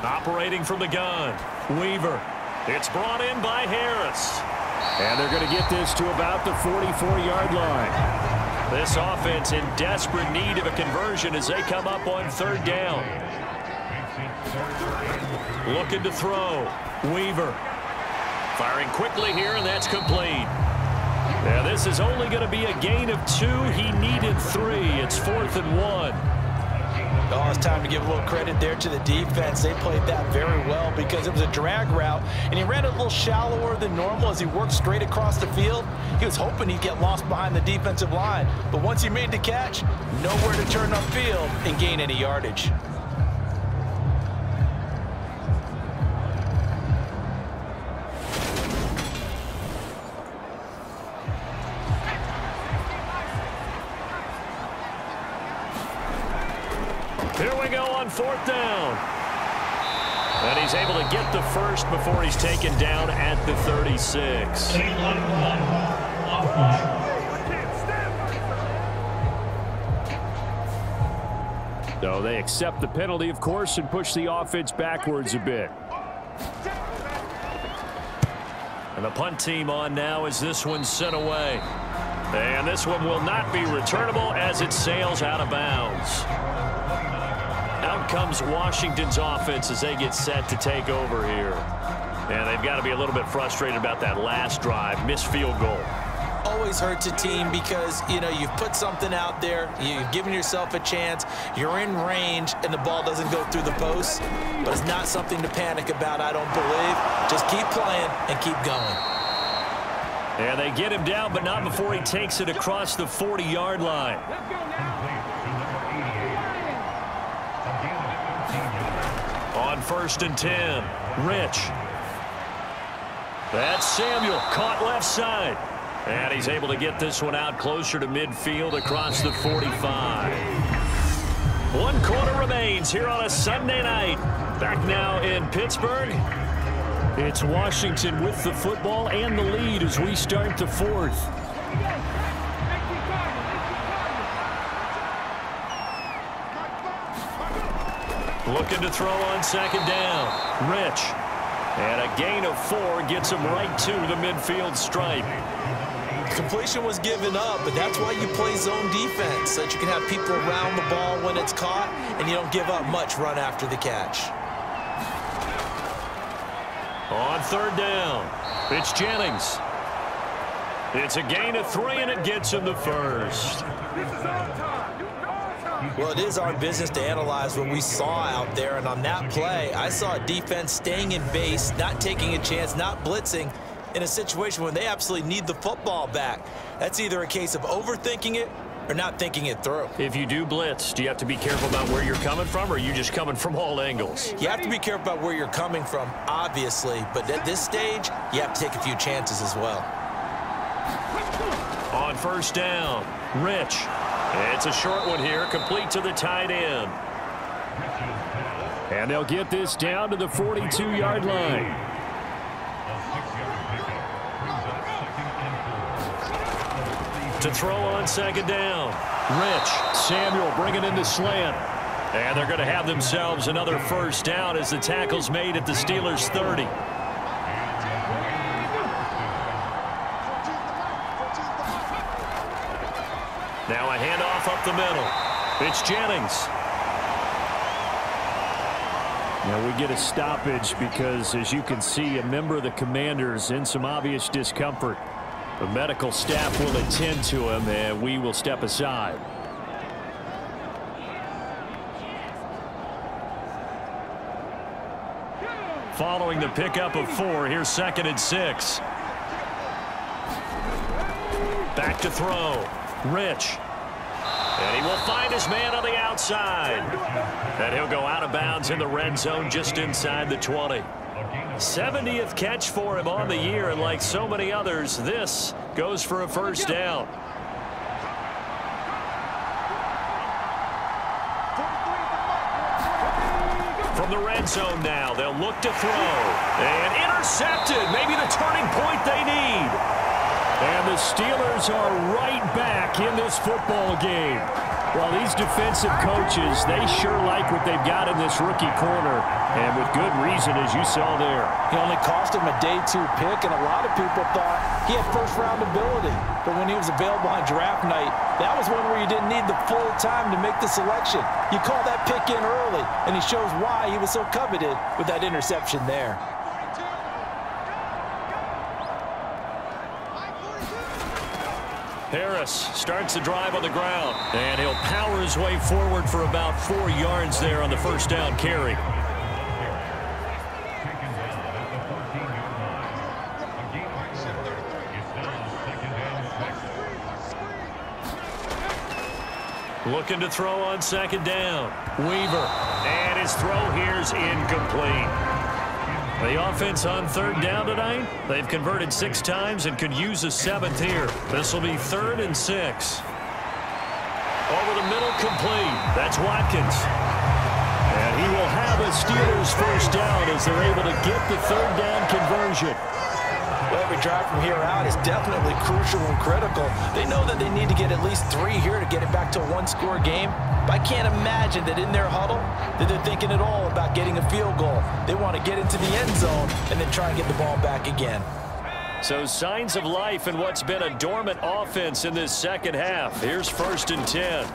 Operating from the gun, Weaver. It's brought in by Harris. And they're going to get this to about the 44-yard line. This offense in desperate need of a conversion as they come up on third down. Looking to throw, Weaver. Firing quickly here, and that's complete. Now, this is only going to be a gain of 2. He needed 3. It's 4th and 1. Oh, it's time to give a little credit there to the defense. They played that very well because it was a drag route, and he ran it a little shallower than normal as he worked straight across the field. He was hoping he'd get lost behind the defensive line, but once he made the catch, nowhere to turn upfield and gain any yardage. Here we go on 4th down. And he's able to get the first before he's taken down at the 36. So they accept the penalty, of course, and push the offense backwards a bit. And the punt team on now as this one's sent away. And this one will not be returnable as it sails out of bounds. Out comes Washington's offense as they get set to take over here. And they've got to be a little bit frustrated about that last drive, missed field goal. Always hurts a team because, you know, you've put something out there, you've given yourself a chance, you're in range, and the ball doesn't go through the post. But it's not something to panic about, I don't believe. Just keep playing and keep going. And they get him down, but not before he takes it across the 40-yard line. On 1st and 10, Rich. That's Samuel, caught left side. And he's able to get this one out closer to midfield across the 45. 1 quarter remains here on a Sunday night. Back now in Pittsburgh. It's Washington with the football and the lead as we start the 4th. Looking to throw on 2nd down. Rich. And a gain of 4 gets him right to the midfield stripe. Completion was given up, but that's why you play zone defense, so that you can have people around the ball when it's caught, and you don't give up much run after the catch. On 3rd down, it's Jennings. It's a gain of 3, and it gets him the first. Well, it is our business to analyze what we saw out there, and on that play, I saw a defense staying in base, not taking a chance, not blitzing, in a situation when they absolutely need the football back. That's either a case of overthinking it or not thinking it through. If you do blitz, do you have to be careful about where you're coming from, or are you just coming from all angles? You have to be careful about where you're coming from, obviously, but at this stage, you have to take a few chances as well. On 1st down, Rich. It's a short one here, complete to the tight end. And they'll get this down to the 42-yard line. To throw on 2nd down. Rich. Samuel bringing in the slant. And they're going to have themselves another first down as the tackle's made at the Steelers' 30. Now a handoff up the middle. It's Jennings. Now we get a stoppage because, as you can see, a member of the Commanders in some obvious discomfort. The medical staff will attend to him, and we will step aside. Following the pickup of 4, here's 2nd and 6. Back to throw. Rich. And he will find his man on the outside. And he'll go out of bounds in the red zone just inside the 20. 70th catch for him on the year, and like so many others, this goes for a first down. From the red zone now, they'll look to throw. And intercepted, maybe the turning point they need. And the Steelers are right back in this football game. Well, these defensive coaches, they sure like what they've got in this rookie corner, and with good reason, as you saw there. He only cost him a day 2 pick, and a lot of people thought he had first-round ability. But when he was available on draft night, that was one where you didn't need the full time to make the selection. You call that pick in early, and he shows why he was so coveted with that interception there. Harris starts the drive on the ground, and he'll power his way forward for about 4 yards there on the first down carry. Looking to throw on second down. Weaver, and his throw here's incomplete. The offense on third down tonight, they've converted 6 times and could use a 7th here. This will be 3rd and 6. Over the middle, complete. That's Watkins. And he will have a Steelers first down as they're able to get the 3rd down conversion. Well, every drive from here out is definitely crucial and critical. They know that they need to get at least 3 here to get it back to a 1-score game. But I can't imagine that in their huddle that they're thinking at all about getting a field goal. They want to get into the end zone and then try and get the ball back again. So signs of life in what's been a dormant offense in this second half. Here's 1st and 10.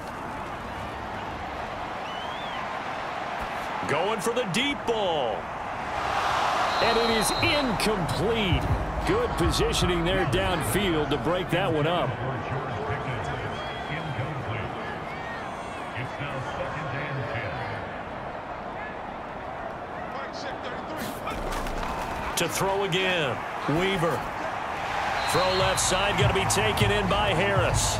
Going for the deep ball. And it is incomplete. Good positioning there downfield to break that one up. To throw again. Weaver. Throw left side, going to be taken in by Harris.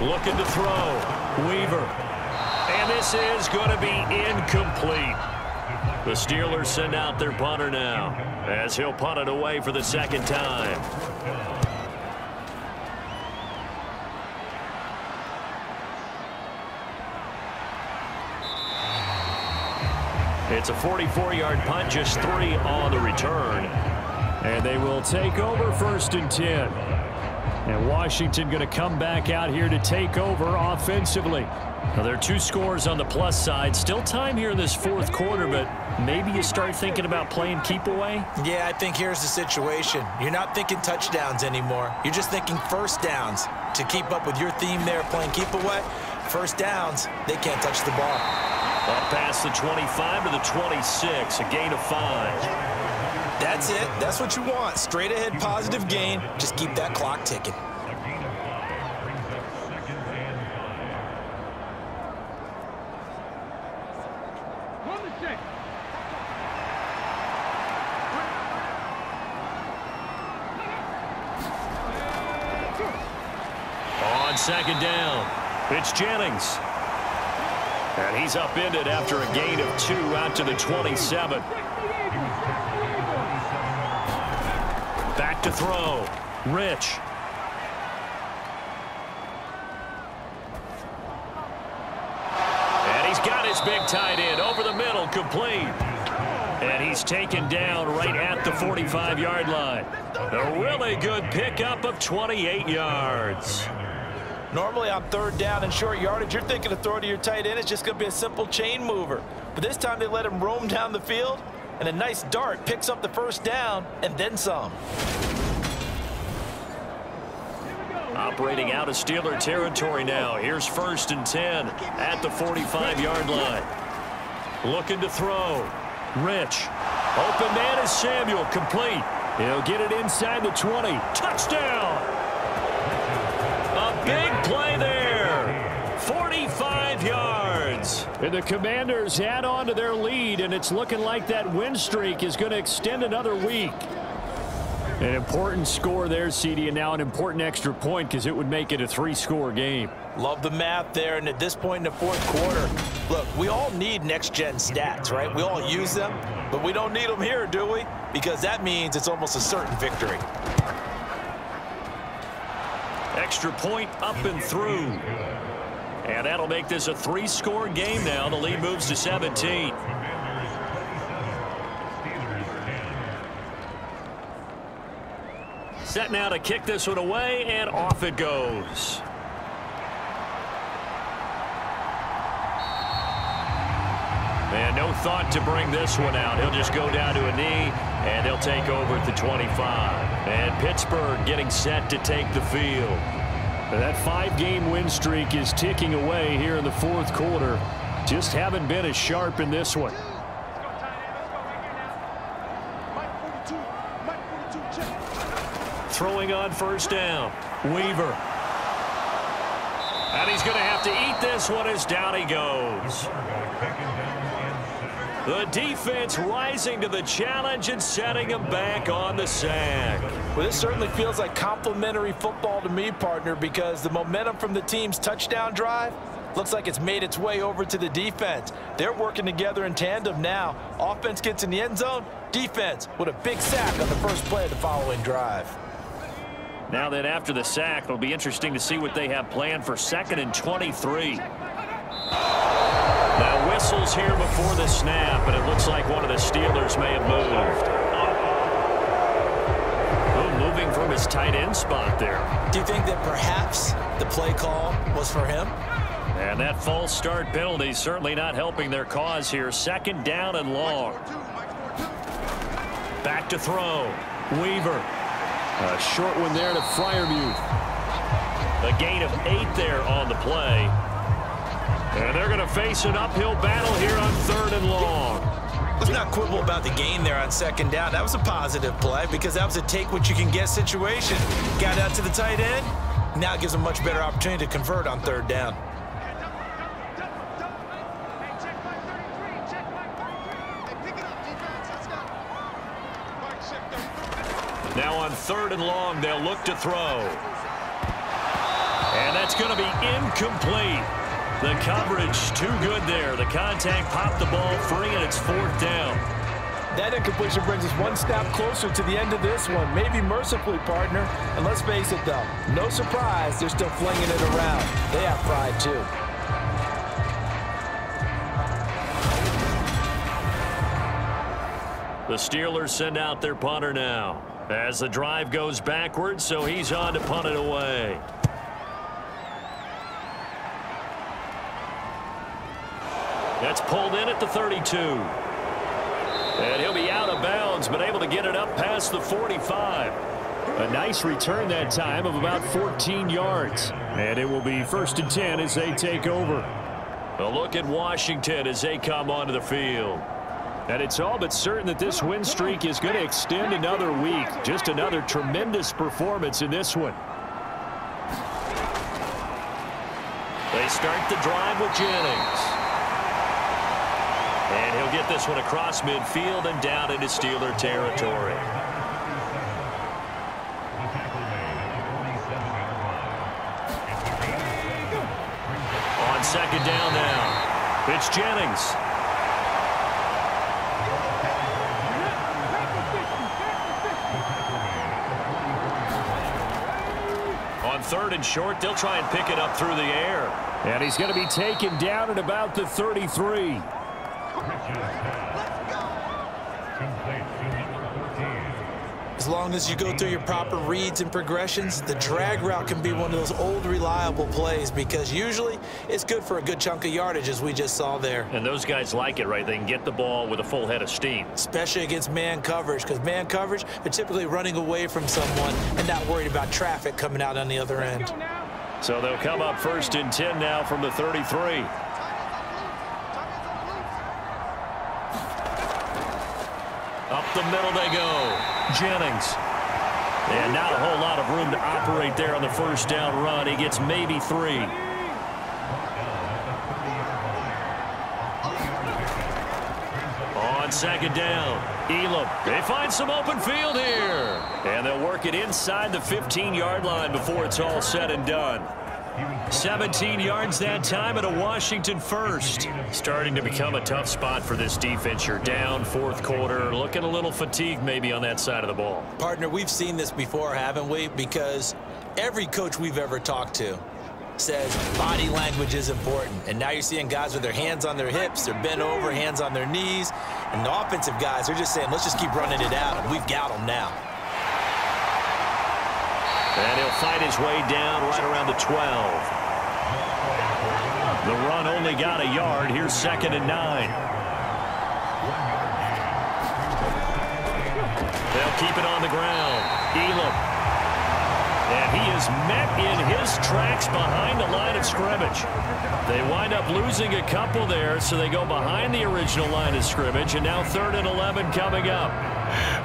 Looking to throw. Weaver. And this is going to be incomplete. The Steelers send out their punter now, as he'll punt it away for the 2nd time. It's a 44-yard punt, just 3 on the return. And they will take over 1st and 10. And Washington going to come back out here to take over offensively. Now, there are 2 scores on the plus side. Still time here in this 4th quarter, but maybe you start thinking about playing keep away? Yeah, I think here's the situation. You're not thinking touchdowns anymore. You're just thinking first downs. To keep up with your theme there, playing keep away, first downs, they can't touch the ball. Up past the 25 to the 26, a gain of 5. That's it. That's what you want. Straight ahead positive gain. Just keep that clock ticking. On second down, it's Jennings. And he's upended after a gain of 2 out to the 27. Back to throw. Rich. And he's got his big tight end over the middle, complete. And he's taken down right at the 45-yard line. A really good pickup of 28 yards. Normally on 3rd down and short yardage, you're thinking to throw to your tight end. It's just going to be a simple chain mover. But this time they let him roam down the field, and a nice dart picks up the 1st down and then some. Operating out of Steeler territory now. Here's 1st and 10 at the 45-yard line. Looking to throw. Rich. Open man is Samuel, complete. He'll get it inside the 20. Touchdown! A big play there. 45 yards. And the Commanders add on to their lead, and it's looking like that win streak is going to extend another week. An important score there, CD, and now an important extra point because it would make it a 3-score game. Love the math there, and at this point in the 4th quarter, look, we all need next-gen stats, right? We all use them, but we don't need them here, do we? Because that means it's almost a certain victory. Extra point up and through. And that'll make this a 3-score game now. The lead moves to 17. Set now to kick this one away, and off it goes. And no thought to bring this one out. He'll just go down to a knee, and they'll take over at the 25. And Pittsburgh getting set to take the field. And that 5-game win streak is ticking away here in the fourth quarter. Just haven't been as sharp in this one. Throwing on first down. Weaver. And he's going to have to eat this one as down he goes. The defense rising to the challenge and setting him back on the sack. Well, this certainly feels like complimentary football to me, partner, because the momentum from the team's touchdown drive looks like it's made its way over to the defense. They're working together in tandem now. Offense gets in the end zone. Defense with a big sack on the first play of the following drive. Now then, after the sack, it'll be interesting to see what they have planned for 2nd and 23. Now whistles here before the snap, and it looks like one of the Steelers may have moved. Oh, moving from his tight end spot there. Do you think that perhaps the play call was for him? And that false start penalty certainly not helping their cause here. 2nd down and long. Back to throw. Weaver. A short one there to Freiermuth. A gain of 8 there on the play. And they're going to face an uphill battle here on 3rd and long. Let's not quibble about the gain there on 2nd down. That was a positive play because that was a take-what-you-can-get situation. Got out to the tight end. Now it gives them a much better opportunity to convert on 3rd down. Now on 3rd and long, they'll look to throw. And that's going to be incomplete. The coverage too good there. The contact popped the ball free, and it's 4th down. That incompletion brings us one step closer to the end of this one. Maybe mercifully, partner. And let's face it, though, no surprise, they're still flinging it around. They have pride, too. The Steelers send out their punter now as the drive goes backwards, so he's on to punt it away. That's pulled in at the 32. And he'll be out of bounds, but able to get it up past the 45. A nice return that time of about 14 yards. And it will be 1st and 10 as they take over. A look at Washington as they come onto the field. And it's all but certain that this win streak is going to extend another week. Just another tremendous performance in this one. They start the drive with Jennings. And he'll get this one across midfield and down into Steeler territory. On 2nd down now, it's Jennings. On 3rd and short, they'll try and pick it up through the air. And he's going to be taken down at about the 33. As long as you go through your proper reads and progressions, the drag route can be one of those old reliable plays because usually it's good for a good chunk of yardage, as we just saw there. And those guys like it, right? They can get the ball with a full head of steam. Especially against man coverage, because man coverage, they're typically running away from someone and not worried about traffic coming out on the other end. So they'll come up 1st and 10 now from the 33. Up the middle they go. Jennings. And not a whole lot of room to operate there on the 1st down run. He gets maybe 3. On 2nd down, Elam. They find some open field here. And they'll work it inside the 15-yard line before it's all said and done. 17 yards that time and a Washington first. Starting to become a tough spot for this defense. You're down 4th quarter, looking a little fatigued maybe on that side of the ball. Partner, we've seen this before, haven't we? Because every coach we've ever talked to says body language is important. And now you're seeing guys with their hands on their hips, they're bent over, hands on their knees. And the offensive guys are just saying, let's just keep running it out, and we've got them now. And he'll fight his way down right around the 12. The run only got a yard. Here's 2nd and 9. They'll keep it on the ground. Elam. And he is met in his tracks behind the line of scrimmage. They wind up losing a couple there, so they go behind the original line of scrimmage, and now 3rd and 11 coming up.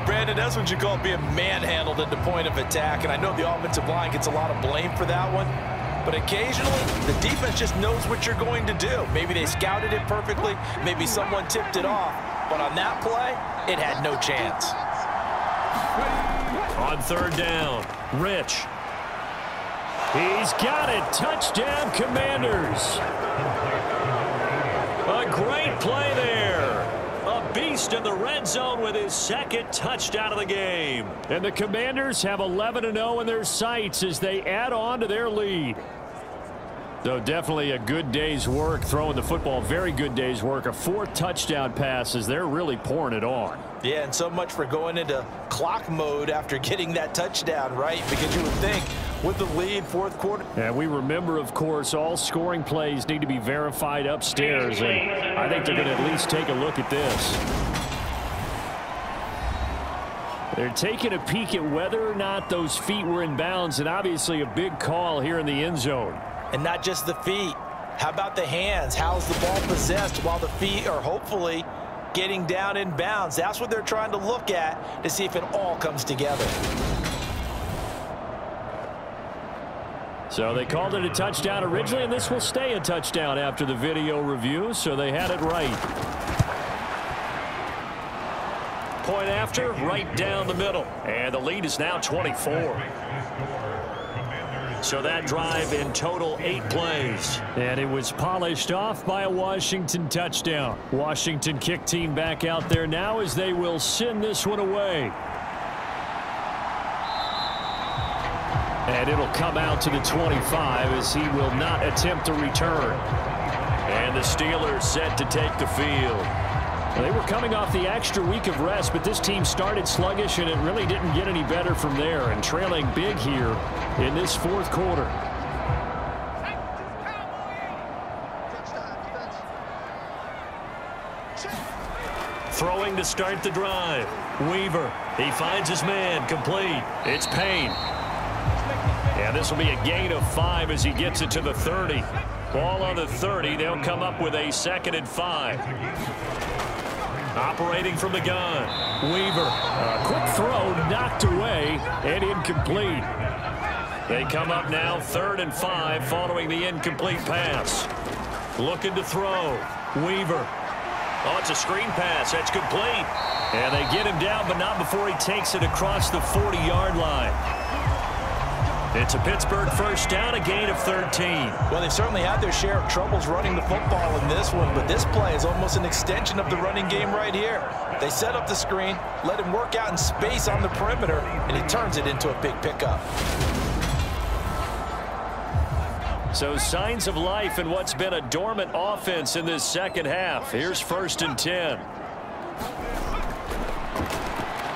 Brandon, that's what you call being manhandled at the point of attack, and I know the offensive line gets a lot of blame for that one, but occasionally the defense just knows what you're going to do. Maybe they scouted it perfectly, maybe someone tipped it off, but on that play, it had no chance. On 3rd down, Rich. He's got it. Touchdown, Commanders. A great play there. A beast in the red zone with his 2nd touchdown of the game. And the Commanders have 11-0 in their sights as they add on to their lead. So definitely a good day's work throwing the football. Very good day's work. A 4th touchdown pass as they're really pouring it on. Yeah, and so much for going into clock mode after getting that touchdown, right? Because you would think with the lead, 4th quarter. And we remember, of course, all scoring plays need to be verified upstairs. And I think they're going to at least take a look at this. They're taking a peek at whether or not those feet were in bounds, and obviously a big call here in the end zone. And not just the feet. How about the hands? How's the ball possessed while the feet are hopefully getting down in bounds? That's what they're trying to look at to see if it all comes together. So they called it a touchdown originally, and this will stay a touchdown after the video review, so they had it right. Point after, right down the middle. And the lead is now 24. So that drive in total 8 plays. And it was polished off by a Washington touchdown. Washington kick team back out there now as they will send this one away. And it'll come out to the 25 as he will not attempt to return. And the Steelers set to take the field. They were coming off the extra week of rest, but this team started sluggish, and it really didn't get any better from there, and trailing big here in this 4th quarter. Throwing to start the drive. Weaver. He finds his man. Complete. It's Payne. And this will be a gain of 5 as he gets it to the 30. Ball on the 30. They'll come up with a 2nd and 5. Operating from the gun. Weaver. A quick throw knocked away and incomplete. They come up now 3rd and 5 following the incomplete pass. Looking to throw. Weaver. Oh, it's a screen pass. That's complete. And they get him down, but not before he takes it across the 40-yard line. It's a Pittsburgh 1st down, a gain of 13. Well, they certainly had their share of troubles running the football in this one, but this play is almost an extension of the running game right here. They set up the screen, let him work out in space on the perimeter, and he turns it into a big pickup. So signs of life in what's been a dormant offense in this 2nd half. Here's 1st and 10.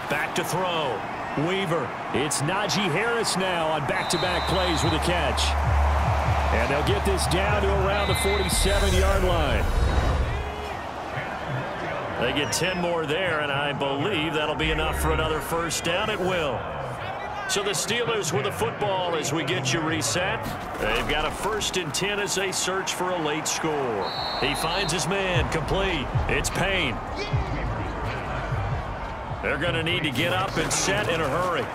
Back to throw. Weaver. It's Najee Harris now on back-to-back plays with a catch. And they'll get this down to around the 47-yard line. They get 10 more there, and I believe that'll be enough for another 1st down. It will. So the Steelers with the football as we get you reset. They've got a 1st and 10 as they search for a late score. He finds his man. Complete. It's Payne. They're going to need to get up and set in a hurry.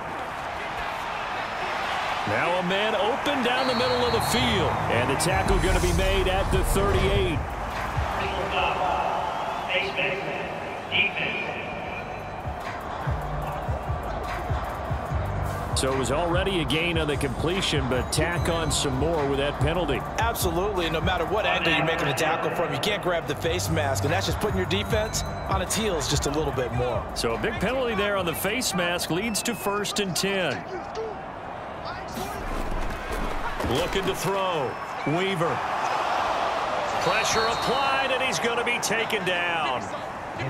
Now a man open down the middle of the field. And the tackle going to be made at the 38. So it was already a gain on the completion, but tack on some more with that penalty. Absolutely. No matter what angle you're making a tackle from, you can't grab the face mask, and that's just putting your defense on its heels just a little bit more. So a big penalty there on the face mask leads to 1st and 10. Looking to throw. Weaver. Pressure applied, and he's going to be taken down.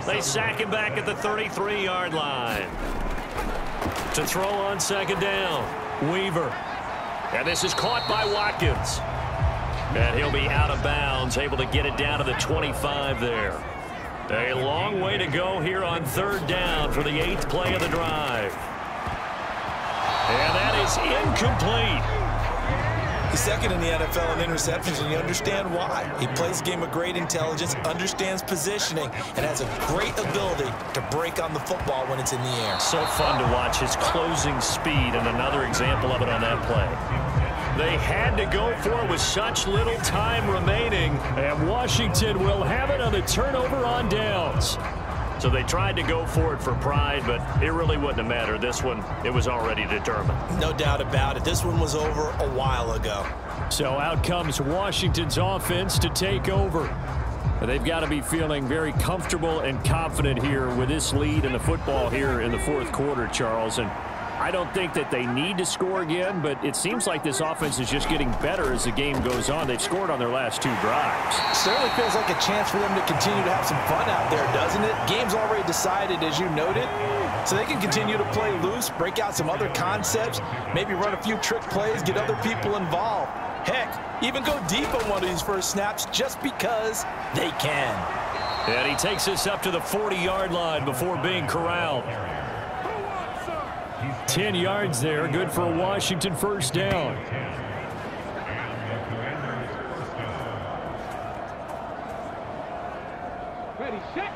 They sack him back at the 33-yard line. To throw on 2nd down. Weaver. And this is caught by Watkins. And he'll be out of bounds, able to get it down to the 25 there. A long way to go here on 3rd down for the 8th play of the drive. And that is incomplete. He's second in the NFL in interceptions, and you understand why. He plays a game of great intelligence, understands positioning, and has a great ability to break on the football when it's in the air. So fun to watch his closing speed, and another example of it on that play. They had to go for it with such little time remaining, and Washington will have it on the turnover on downs. So they tried to go for it for pride, but it really wouldn't have mattered. This one, it was already determined. No doubt about it. This one was over a while ago. So out comes Washington's offense to take over. They've got to be feeling very comfortable and confident here with this lead in the football here in the 4th quarter, Charles. And I don't think that they need to score again, but it seems like this offense is just getting better as the game goes on. They've scored on their last 2 drives. Certainly feels like a chance for them to continue to have some fun out there, doesn't it? Game's already decided, as you noted, so they can continue to play loose, break out some other concepts, maybe run a few trick plays, get other people involved. Heck, even go deep on one of these first snaps just because they can. And he takes us up to the 40-yard line before being corralled. 10 yards there, good for a Washington 1st down. Ready, set.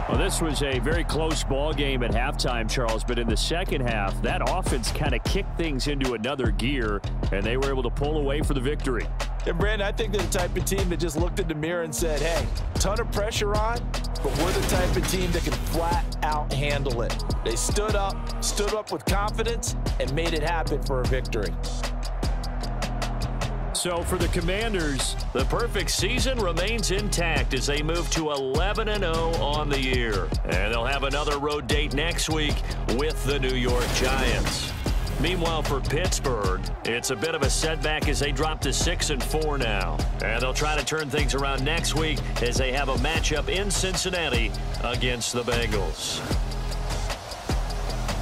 Well, this was a very close ball game at halftime, Charles, but in the second half, that offense kind of kicked things into another gear, and they were able to pull away for the victory. And Brandon, I think they're the type of team that just looked in the mirror and said, hey, ton of pressure on, but we're the type of team that can flat out handle it. They stood up with confidence, and made it happen for a victory. So for the Commanders, the perfect season remains intact as they move to 11-0 on the year. And they'll have another road date next week with the New York Giants. Meanwhile, for Pittsburgh, it's a bit of a setback as they drop to 6-4 now. And they'll try to turn things around next week as they have a matchup in Cincinnati against the Bengals.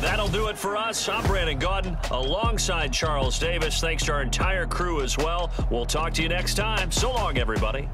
That'll do it for us. I'm Brandon Gaudin alongside Charles Davis. Thanks to our entire crew as well. We'll talk to you next time. So long, everybody.